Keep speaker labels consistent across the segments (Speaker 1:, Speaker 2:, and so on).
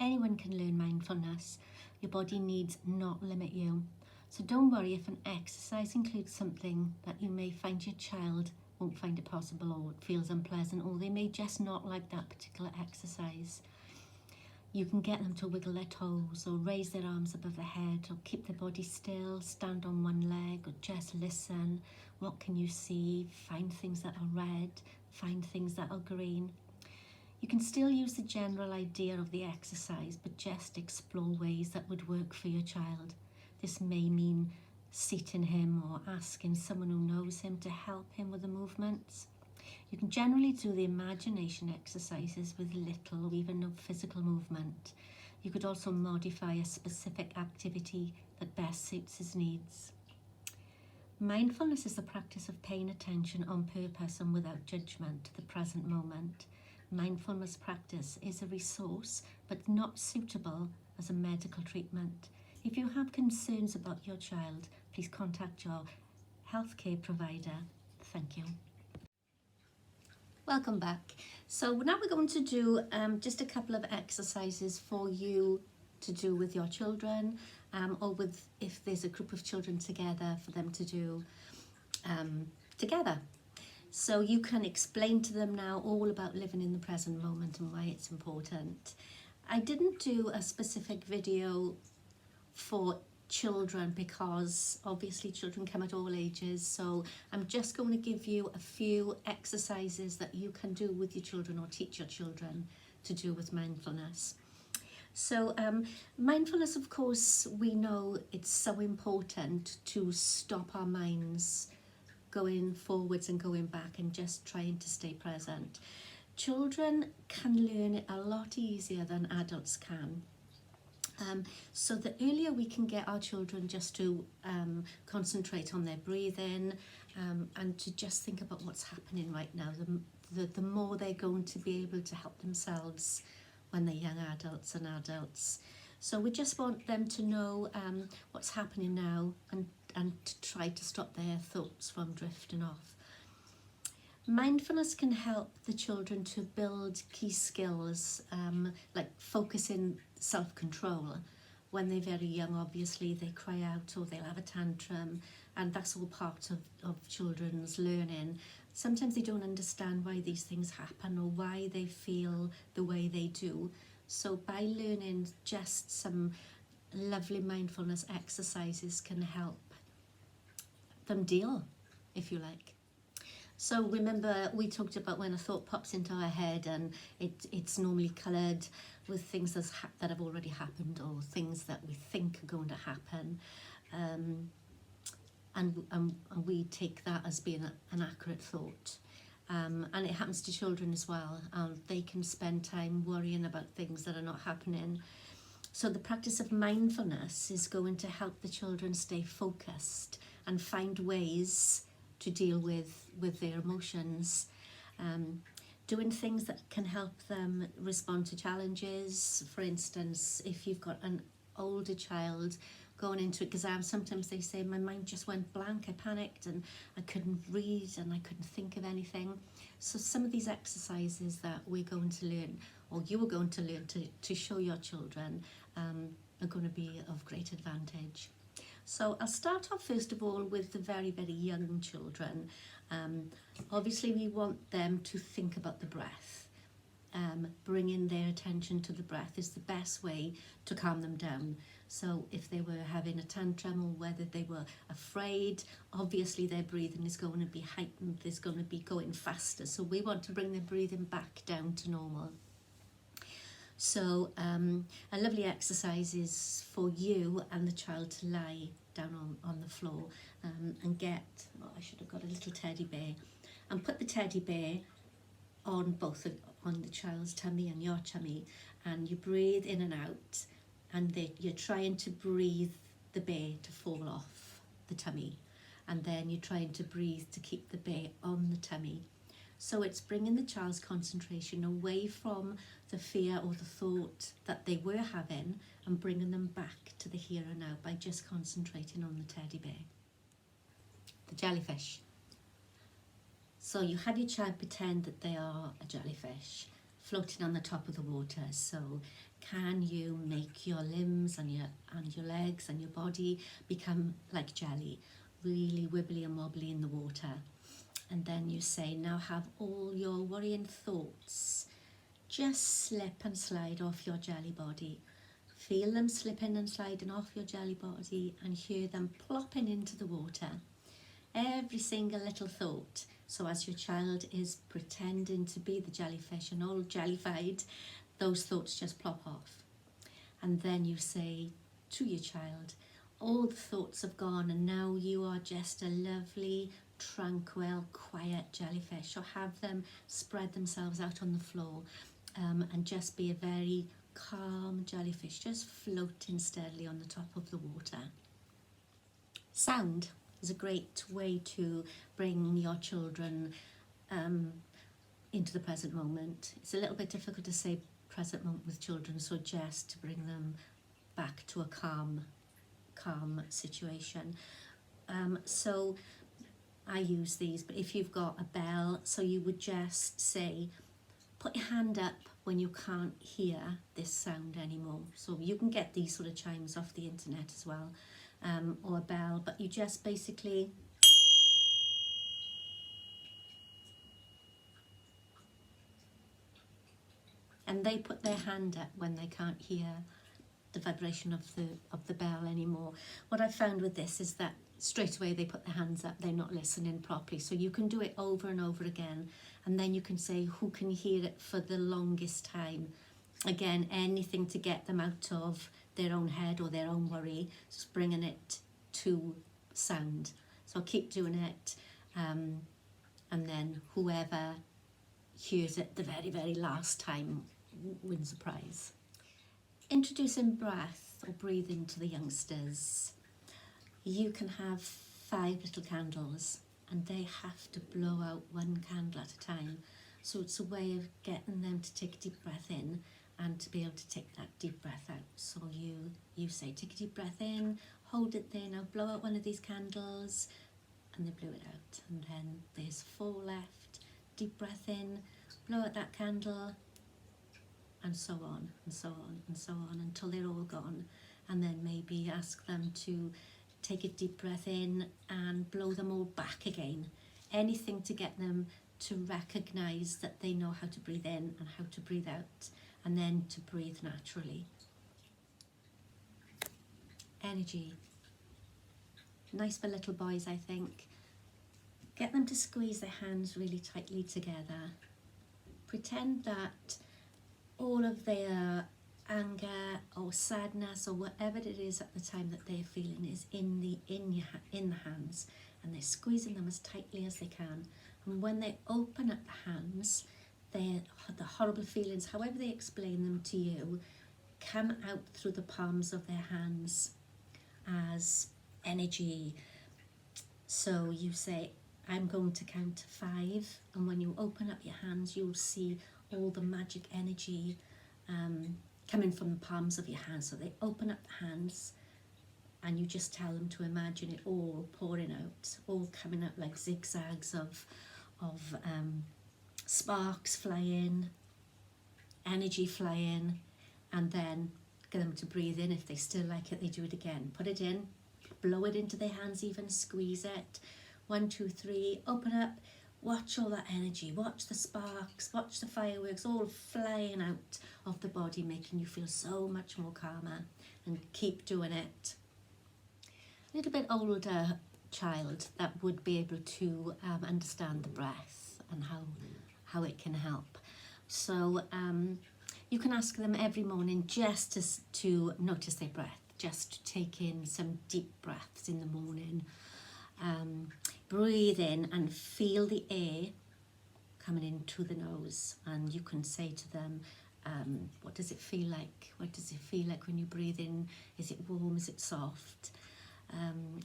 Speaker 1: Anyone can learn mindfulness. Your body needs not limit you. So don't worry if an exercise includes something that you may find your child won't find it possible, or it feels unpleasant, or they may just not like that particular exercise. You can get them to wiggle their toes or raise their arms above their head or keep their body still, stand on one leg or just listen. What can you see? Find things that are red, find things that are green. You can still use the general idea of the exercise, but just explore ways that would work for your child. This may mean seating him or asking someone who knows him to help him with the movements. You can generally do the imagination exercises with little or even no physical movement. You could also modify a specific activity that best suits his needs. Mindfulness is the practice of paying attention on purpose and without judgment to the present moment. Mindfulness practice is a resource but not suitable as a medical treatment. If you have concerns about your child, please contact your healthcare provider. Thank you. Welcome back. So now we're going to do just a couple of exercises for you to do with your children, or with if there's a group of children together, for them to do together. So you can explain to them now all about living in the present moment and why it's important. I didn't do a specific video for children because obviously children come at all ages, so I'm just going to give you a few exercises that you can do with your children or teach your children to do with mindfulness. So mindfulness, of course, we know it's so important to stop our minds going forwards and going back and just trying to stay present. Children can learn it a lot easier than adults can. So the earlier we can get our children just to concentrate on their breathing and to just think about what's happening right now, the more they're going to be able to help themselves when they're young adults and adults. So we just want them to know what's happening now and to try to stop their thoughts from drifting off. Mindfulness can help the children to build key skills like focusing, self-control. When they're very young, obviously they cry out or they'll have a tantrum, and that's all part of children's learning. Sometimes they don't understand why these things happen or why they feel the way they do. So by learning just some lovely mindfulness exercises can help them deal, if you like. So remember, we talked about when a thought pops into our head, and it's normally coloured with things that have already happened or things that we think are going to happen. And we take that as being an accurate thought. And it happens to children as well. They can spend time worrying about things that are not happening. So the practice of mindfulness is going to help the children stay focused and find ways to deal with their emotions, doing things that can help them respond to challenges. For instance, if you've got an older child going into exam, sometimes they say, my mind just went blank, I panicked and I couldn't read and I couldn't think of anything. So some of these exercises that we're going to learn, or you are going to learn to show your children, are going to be of great advantage. So I'll start off first of all with the very, very young children. Obviously we want them to think about the breath. Bringing their attention to the breath is the best way to calm them down. So if they were having a tantrum or whether they were afraid, obviously their breathing is going to be heightened, is going to be going faster. So we want to bring their breathing back down to normal. So a lovely exercise is for you and the child to lie down on the floor and get, I should have got a little teddy bear, and put the teddy bear on on the child's tummy and your tummy, and you breathe in and out, and you're trying to breathe the bear to fall off the tummy, and then you're trying to breathe to keep the bear on the tummy. So it's bringing the child's concentration away from the fear or the thought that they were having and bringing them back to the here and now by just concentrating on the teddy bear. The jellyfish. So you have your child pretend that they are a jellyfish, floating on the top of the water. So can you make your limbs and your legs and your body become like jelly, really wibbly and wobbly in the water? And then you say, now have all your worrying thoughts just slip and slide off your jelly body. Feel them slipping and sliding off your jelly body and hear them plopping into the water. Every single little thought. So as your child is pretending to be the jellyfish and all jellified, those thoughts just plop off. And then you say to your child, all the thoughts have gone and now you are just a lovely, tranquil, quiet jellyfish. Or have them spread themselves out on the floor and just be a very calm jellyfish, just floating steadily on the top of the water. Sound is a great way to bring your children into the present moment. It's a little bit difficult to say present moment with children, so just to bring them back to a calm situation. So I use these, but if you've got a bell, so you would just say, put your hand up when you can't hear this sound anymore. So you can get these sort of chimes off the internet as well, or a bell, but you just basically and they put their hand up when they can't hear the vibration of the bell anymore. What I found with this is that straight away they put their hands up, they're not listening properly. So you can do it over and over again, and then you can say who can hear it for the longest time. Again, anything to get them out of their own head or their own worry, just bringing it to sound. So keep doing it, and then whoever hears it the very, very last time wins a prize. Introducing breath or breathing to the youngsters. You can have 5 little candles and they have to blow out 1 candle at a time. So it's a way of getting them to take a deep breath in and to be able to take that deep breath out. So you say, take a deep breath in, hold it there, now blow out 1 of these candles, and they blew it out. And then there's 4 left, deep breath in, blow out that candle, and so on and so on and so on until they're all gone. And then maybe ask them to take a deep breath in and blow them all back again. Anything to get them to recognise that they know how to breathe in and how to breathe out, and then to breathe naturally. Energy. Nice for little boys, I think. Get them to squeeze their hands really tightly together. Pretend that all of their anger or sadness or whatever it is at the time that they're feeling is in the hands, and they're squeezing them as tightly as they can. And when they open up the hands, the horrible feelings, however they explain them to you, come out through the palms of their hands as energy. So you say, I'm going to count to 5, and when you open up your hands, you'll see all the magic energy coming from the palms of your hands. So they open up the hands, and you just tell them to imagine it all pouring out, all coming up like zigzags of sparks flying, energy flying, and then get them to breathe in. If they still like it, they do it again. Put it in, blow it into their hands even, squeeze it. 1, 2, 3, open up. Watch all that energy, watch the sparks, watch the fireworks all flying out of the body, making you feel so much more calmer, and keep doing it. A little bit older child that would be able to understand the breath and how it can help. So you can ask them every morning just to notice their breath, just to take in some deep breaths in the morning. Breathe in and feel the air coming into the nose, and you can say to them, what does it feel like? What does it feel like when you breathe in? Is it warm? Is it soft?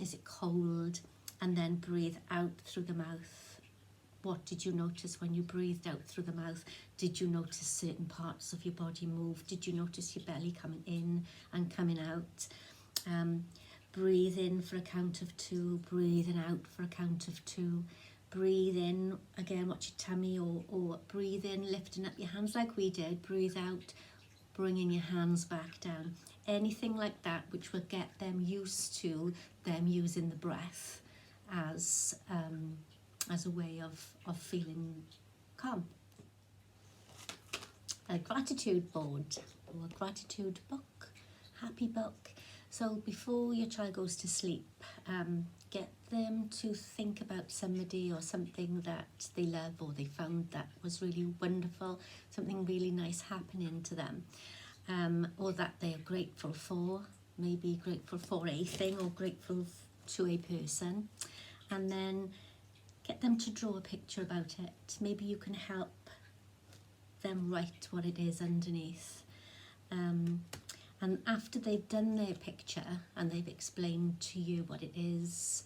Speaker 1: Is it cold? And then breathe out through the mouth. What did you notice when you breathed out through the mouth? Did you notice certain parts of your body move? Did you notice your belly coming in and coming out? Breathe in for a count of 2, breathing out for a count of 2, breathe in, again watch your tummy, or breathe in, lifting up your hands like we did, breathe out, bringing your hands back down. Anything like that which will get them used to them using the breath as a way of feeling calm. A gratitude board or a gratitude book, happy book. So before your child goes to sleep, get them to think about somebody or something that they love or they found that was really wonderful, something really nice happening to them, or that they are grateful for, maybe grateful for a thing or grateful to a person, and then get them to draw a picture about it. Maybe you can help them write what it is underneath. And after they've done their picture and they've explained to you what it is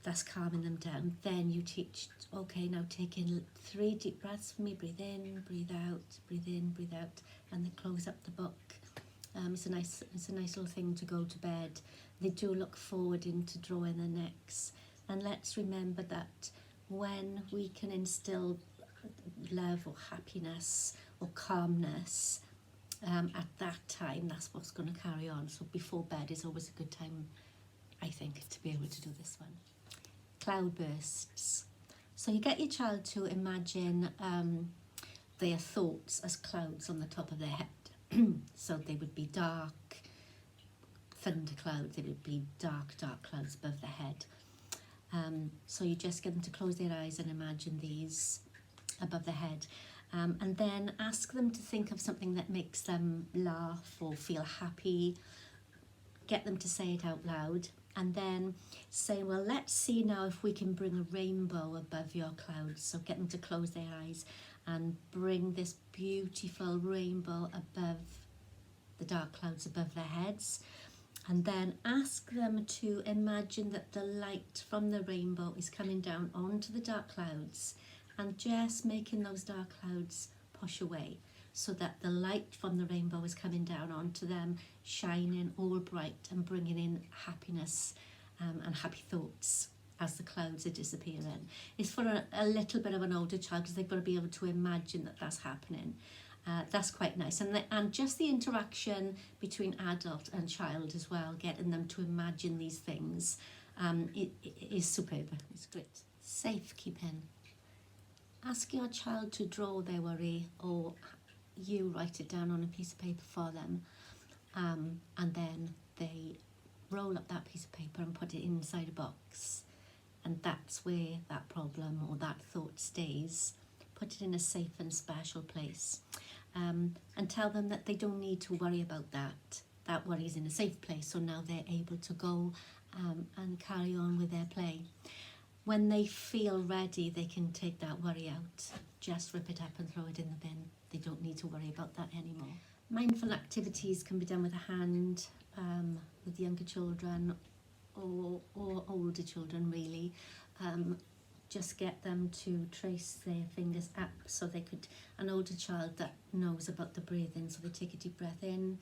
Speaker 1: that's calming them down, then you teach, okay, now take in 3 deep breaths for me, breathe in, breathe out, breathe in, breathe out, and then close up the book. It's a nice little thing to go to bed. They do look forward into drawing their necks. And let's remember that when we can instill love or happiness or calmness, at that time, that's what's going to carry on. So before bed is always a good time, I think, to be able to do this one. Cloudbursts. So you get your child to imagine their thoughts as clouds on the top of their head. So they would be dark thunder clouds, they would be dark clouds above their head. So you just get them to close their eyes and imagine these above their head. And then ask them to think of something that makes them laugh or feel happy. Get them to say it out loud. And then say, well, let's see now if we can bring a rainbow above your clouds. So get them to close their eyes and bring this beautiful rainbow above the dark clouds above their heads. And then ask them to imagine that the light from the rainbow is coming down onto the dark clouds and just making those dark clouds push away, so that the light from the rainbow is coming down onto them, shining all bright and bringing in happiness and happy thoughts as the clouds are disappearing. It's for a little bit of an older child because they've got to be able to imagine that that's happening. That's quite nice. And just the interaction between adult and child as well, getting them to imagine these things, it is superb. It's great. Safekeeping. Ask your child to draw their worry, or you write it down on a piece of paper for them, and then they roll up that piece of paper and put it inside a box, and that's where that problem or that thought stays. Put it in a safe and special place, and tell them that they don't need to worry about that. That worry is in a safe place, so now they're able to go and carry on with their play. When they feel ready, they can take that worry out. Just rip it up and throw it in the bin. They don't need to worry about that anymore. Mindful activities can be done with a hand, with younger children or older children, really. Just get them to trace their fingers up, so they could, an older child that knows about the breathing, so they take a deep breath in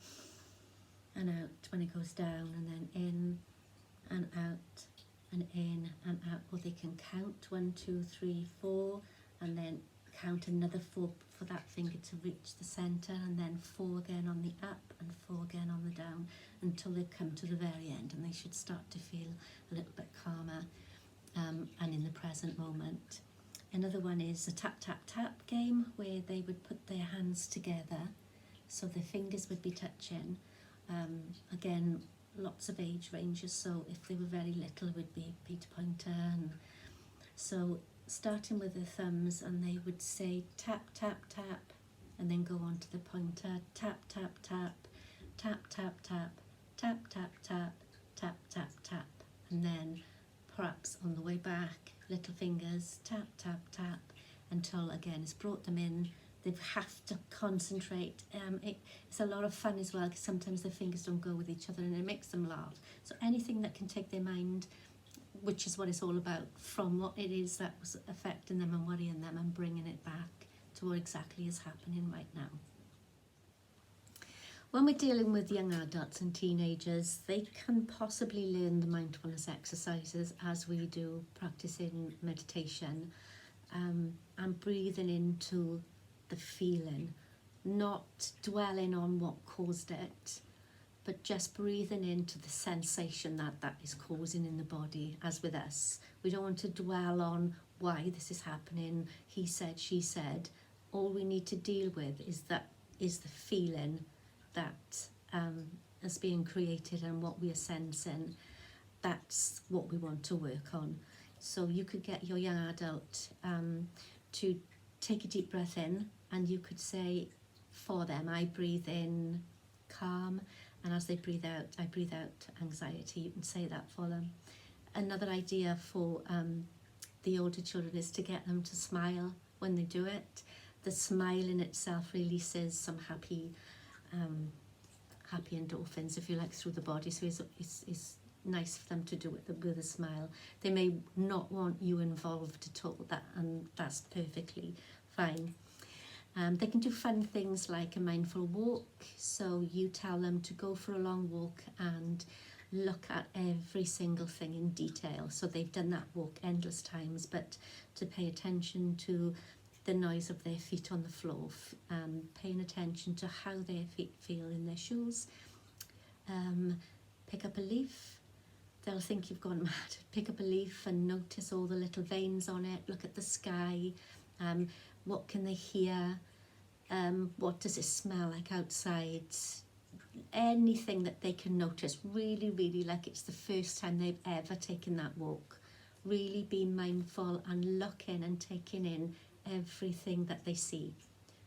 Speaker 1: and out when it goes down, and then in and out and in and out, or they can count 1, 2, 3, 4, and then count another 4 for that finger to reach the center, and then 4 again on the up and 4 again on the down, until they come to the very end, and they should start to feel a little bit calmer and in the present moment. Another one is a tap tap tap game, where they would put their hands together so their fingers would be touching. Again, lots of age ranges, so if they were very little it would be Peter Pointer, and so starting with the thumbs, and they would say tap tap tap, and then go on to the pointer, tap tap tap, tap tap tap, tap tap tap, tap tap tap, and then perhaps on the way back, little fingers, tap tap tap, until again it's brought them in. They have to concentrate. It's a lot of fun as well, because sometimes their fingers don't go with each other and it makes them laugh. So anything that can take their mind, which is what it's all about, from what it is that was affecting them and worrying them, and bringing it back to what exactly is happening right now. When we're dealing with young adults and teenagers, they can possibly learn the mindfulness exercises as we do practicing meditation, and breathing into the feeling, not dwelling on what caused it, but just breathing into the sensation that is causing in the body. As with us, we don't want to dwell on why this is happening, he said, she said. All we need to deal with is the feeling that is being created and what we are sensing. That's what we want to work on. So you could get your young adult to take a deep breath in, and you could say for them, I breathe in calm, and as they breathe out, I breathe out anxiety. You can say that for them. Another idea for the older children is to get them to smile when they do it. The smile in itself releases some happy endorphins, if you like, through the body. So it's nice for them to do it with a smile. They may not want you involved at all, and that's perfectly fine. They can do fun things like a mindful walk. So you tell them to go for a long walk and look at every single thing in detail. So they've done that walk endless times, but to pay attention to the noise of their feet on the floor, paying attention to how their feet feel in their shoes. Pick up a leaf. They'll think you've gone mad. Pick up a leaf and notice all the little veins on it. Look at the sky. What can they hear? What does it smell like outside? Anything that they can notice, really, really like it's the first time they've ever taken that walk. Really be mindful and looking and taking in everything that they see,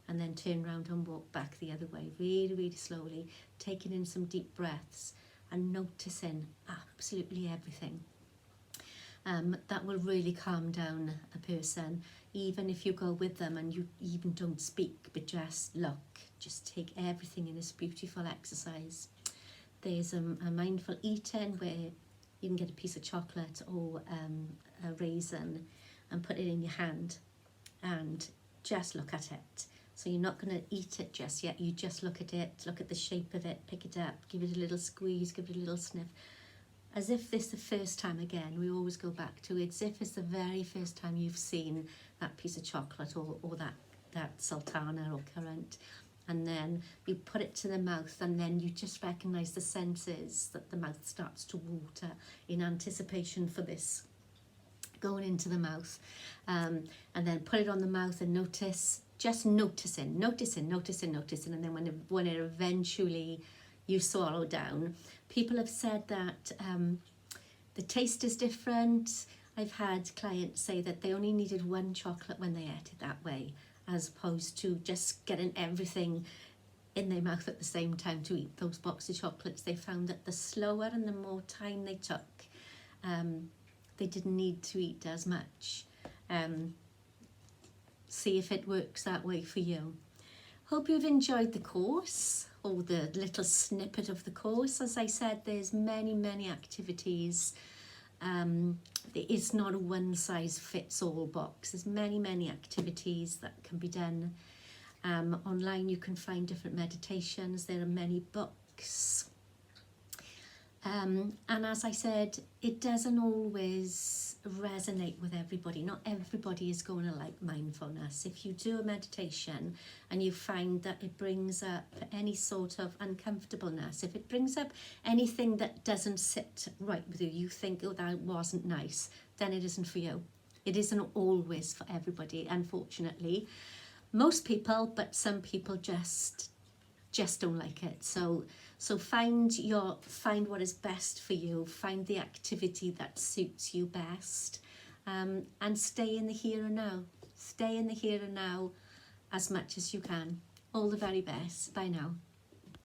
Speaker 1: and then turn around and walk back the other way, really, really slowly, taking in some deep breaths and noticing absolutely everything. That will really calm down a person, even if you go with them and you even don't speak, but just look, just take everything in. This beautiful exercise. There's a mindful eating where you can get a piece of chocolate or a raisin and put it in your hand and just look at it. So you're not going to eat it just yet, you just look at it, look at the shape of it, pick it up, give it a little squeeze, give it a little sniff. As if this is the first time, again, we always go back to it, as if it's the very first time you've seen that piece of chocolate or that sultana or currant. And then you put it to the mouth, and then you just recognise the senses that the mouth starts to water in anticipation for this going into the mouth. And then put it on the mouth and notice, just noticing. And then when it eventually you swallow down, people have said that the taste is different. I've had clients say that they only needed one chocolate when they ate it that way, as opposed to just getting everything in their mouth at the same time to eat those box of chocolates. They found that the slower and the more time they took, they didn't need to eat as much. See if it works that way for you. Hope you've enjoyed the course, or the little snippet of the course. As I said, there's many activities. There is not a one-size-fits-all box. There's many activities that can be done. Online you can find different meditations. There are many books. And as I said, it doesn't always resonate with everybody. Not everybody is going to like mindfulness. If you do a meditation and you find that it brings up any sort of uncomfortableness, if it brings up anything that doesn't sit right with you, you think, oh, that wasn't nice, then it isn't for you. It isn't always for everybody, unfortunately. Most people, but some people just don't like it. So find what is best for you. Find the activity that suits you best, and stay in the here and now. Stay in the here and now as much as you can. All the very best. Bye now.